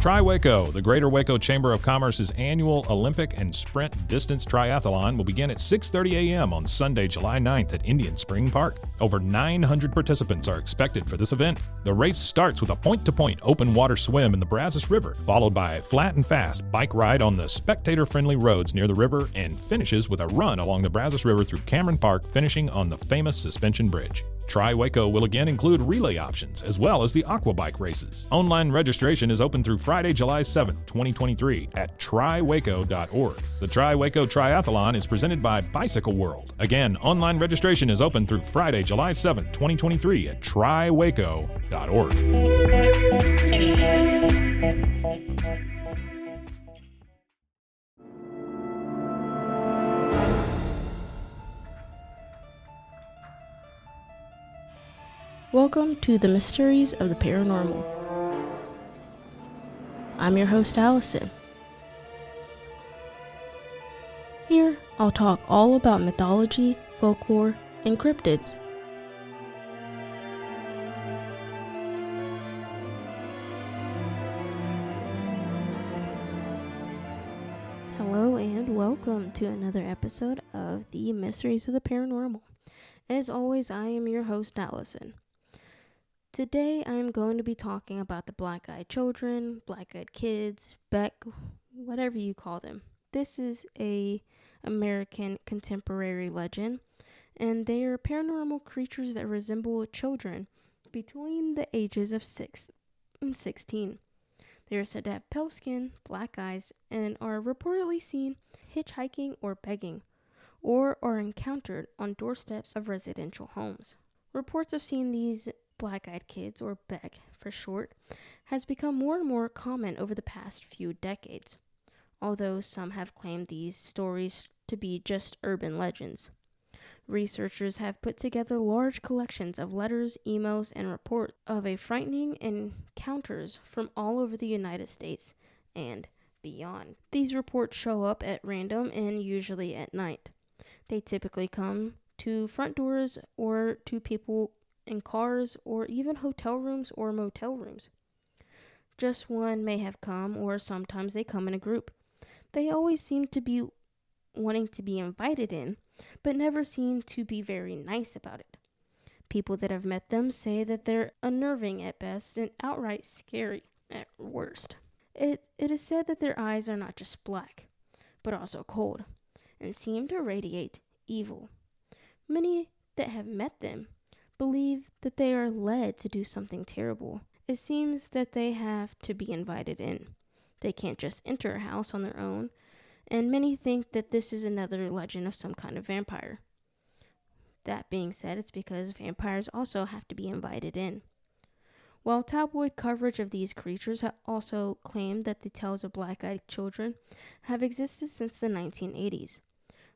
Tri-Waco, the Greater Waco Chamber of Commerce's annual Olympic and Sprint Distance Triathlon will begin at 6:30 a.m. on Sunday, July 9th at Indian Spring Park. Over 900 participants are expected for this event. The race starts with a point-to-point open water swim in the Brazos River, followed by a flat and fast bike ride on the spectator-friendly roads near the river, and finishes with a run along the Brazos River through Cameron Park, finishing on the famous suspension bridge. Tri-Waco will again include relay options, as well as the aqua bike races. Online registration is open through Friday, July 7th, 2023 at triwaco.org. The Tri-Waco Triathlon is presented by Bicycle World. Again, online registration is open through Friday, July 7th, 2023 at triwaco.org. Welcome to the Mysteries of the Paranormal. I'm your host, Allison. Here, I'll talk all about mythology, folklore, and cryptids. Hello and welcome to another episode of the Mysteries of the Paranormal. As always, I am your host, Allison. Today, I'm going to be talking about the black-eyed children, black-eyed kids, Beck, whatever you call them. This is a American contemporary legend, and they are paranormal creatures that resemble children between the ages of 6 and 16. They are said to have pale skin, black eyes, and are reportedly seen hitchhiking or begging, or are encountered on doorsteps of residential homes. Reports of seeing these black-eyed kids, or Beck for short, has become more and more common over the past few decades, although some have claimed these stories to be just urban legends. Researchers have put together large collections of letters, emails, and reports of a frightening encounters from all over the United States and beyond. These reports show up at random and usually at night. They typically come to front doors or to people in cars or even hotel rooms or motel rooms. Just one may have come, or sometimes they come in a group. They always seem to be wanting to be invited in, but never seem to be very nice about it. People that have met them say that they're unnerving at best and outright scary at worst. It is said that their eyes are not just black, but also cold, and seem to radiate evil. Many that have met them believe that they are led to do something terrible. It seems that they have to be invited in. They can't just enter a house on their own, and many think that this is another legend of some kind of vampire. That being said, it's because vampires also have to be invited in. While tabloid coverage of these creatures have also claimed that the tales of black-eyed children have existed since the 1980s.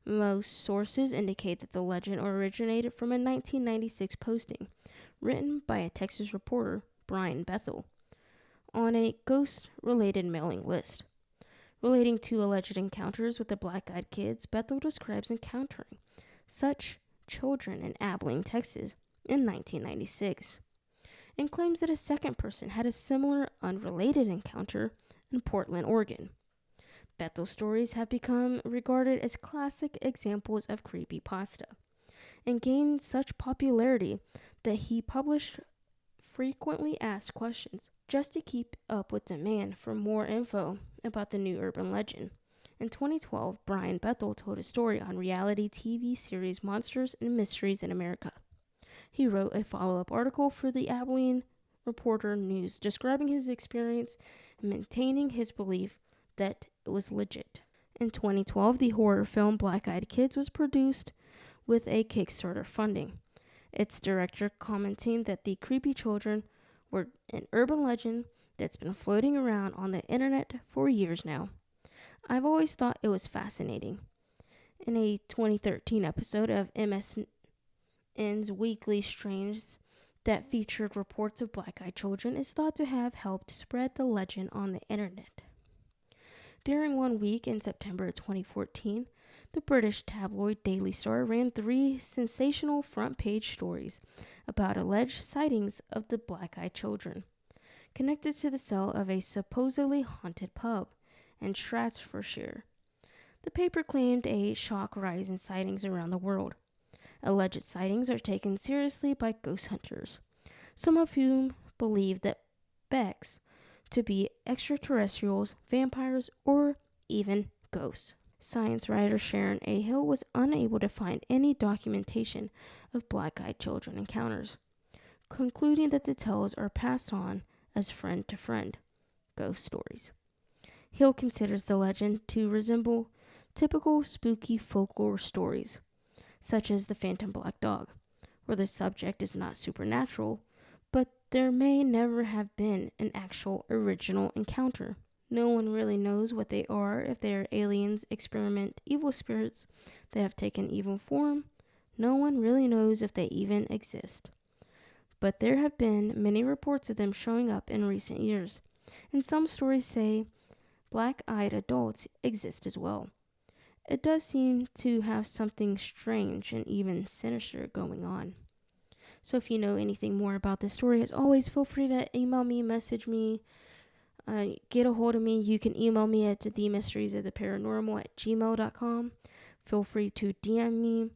Most sources indicate that the legend originated from a 1996 posting written by a Texas reporter, Brian Bethel, on a ghost-related mailing list. Relating to alleged encounters with the black-eyed kids, Bethel describes encountering such children in Abilene, Texas in 1996, and claims that a second person had a similar unrelated encounter in Portland, Oregon. Bethel's stories have become regarded as classic examples of creepypasta and gained such popularity that he published frequently asked questions just to keep up with demand for more info about the new urban legend. In 2012, Brian Bethel told a story on reality TV series Monsters and Mysteries in America. He wrote a follow-up article for the Abilene Reporter News describing his experience and maintaining his belief that it was legit. In 2012, the horror film Black-Eyed Kids was produced with a Kickstarter funding. Its director commenting that the creepy children were an urban legend that's been floating around on the internet for years now. I've always thought it was fascinating. In a 2013 episode of MSN's Weekly Strange that featured reports of black-eyed children is thought to have helped spread the legend on the internet. During one week in September 2014, The British tabloid Daily Star ran 3 sensational front-page stories about alleged sightings of the black-eyed children, connected to the cell of a supposedly haunted pub in Stratfordshire. The paper claimed a shock rise in sightings around the world. Alleged sightings are taken seriously by ghost hunters, some of whom believe that Becks to be extraterrestrials, vampires, or even ghosts. Science writer Sharon A. Hill was unable to find any documentation of black-eyed children encounters, concluding that the tales are passed on as friend to friend ghost stories. Hill considers the legend to resemble typical spooky folklore stories, such as the Phantom Black Dog, where the subject is not supernatural, but there may never have been an actual original encounter. No one really knows what they are, if they are aliens, experiment, evil spirits that have taken evil form. No one really knows if they even exist. But there have been many reports of them showing up in recent years, and some stories say black-eyed adults exist as well. It does seem to have something strange and even sinister going on. So if you know anything more about this story, as always, feel free to email me, message me, get a hold of me. You can email me at themysteriesoftheparanormal@gmail.com. Feel free to DM me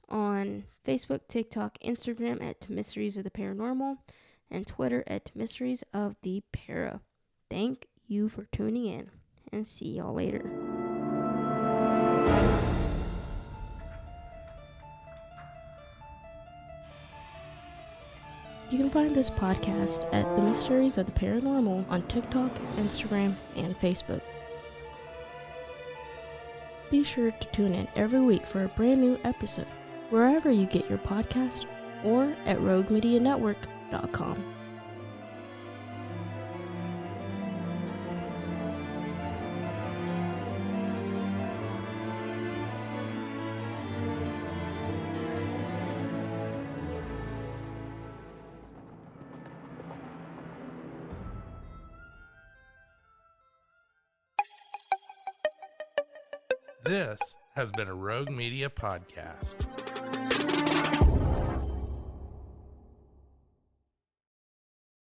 on Facebook, TikTok, Instagram at Mysteries of the Paranormal, and Twitter at Mysteries of the Para. Thank you for tuning in, and see y'all later. You can find this podcast at The Mysteries of the Paranormal on TikTok, Instagram, and Facebook. Be sure to tune in every week for a brand new episode, wherever you get your podcast, or at roguemedianetwork.com. This has been a Rogue Media podcast.